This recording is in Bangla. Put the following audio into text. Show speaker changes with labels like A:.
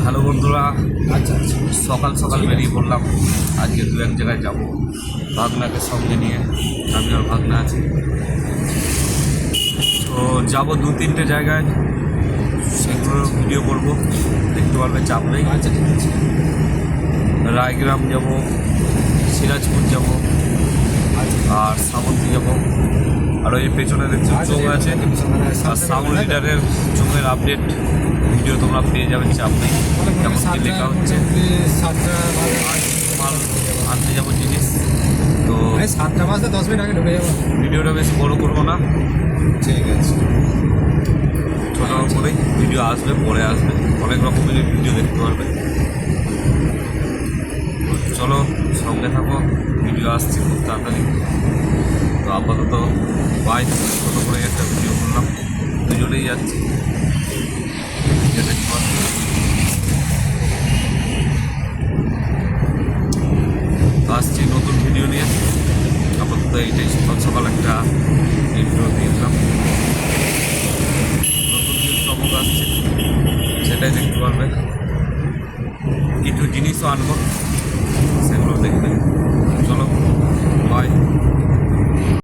A: হ্যালো বন্ধুরা,
B: আচ্ছা
A: সকাল সকাল বেরিয়ে পড়লাম। আজকে দু এক জায়গায় যাব, ভাগনাকে সঙ্গে নিয়ে। আমি আর ভাগনা আছি, তো যাব দু তিনটে জায়গায়, সেগুলোর ভিডিও করবো, দেখতে পারবে, চাপ নেই।
B: আচ্ছা ঠিক আছে।
A: রায়গ্রাম যাব, সিরাজপুর যাব, আর শ্রাবন্তী যাব। আর ওই পেছনে দেখছি চোখ আছে, আর সাউন্ড লিডারের চোখের আপডেট ভিডিও তোমরা পেয়ে যাবে, চাপ নেই। কেমন কি লেখা হচ্ছে, মাল আনতে যাবো জিনিস। তো
B: 7টা বাজতে 10 মিনিট আগে ঢুকে যাবো।
A: ভিডিওটা বেশি বড় করবো না,
B: ঠিক আছে।
A: ছোটো করেই ভিডিও আসবে, পরে আসবে, অনেক রকমের ভিডিও দেখতে পারবে। চলো সঙ্গে থাকো, ভিডিও আসছে খুব তাড়াতাড়ি। তো আপাতত বাই, ছোটো করে একটা ভিডিও করলাম, দুজনেই যাচ্ছি। ভিডিও দেখতে পারবে। আসছি নতুন ভিডিও নিয়ে। আপাতত এইটাই সকাল সকাল একটা ইন্ট্রো দিয়ে দিলাম। নতুন যে চমক আসছে সেটাই দেখতে পারবে, কিছু জিনিসও আনবো, সেগুলো দেখবে। চলো বাই।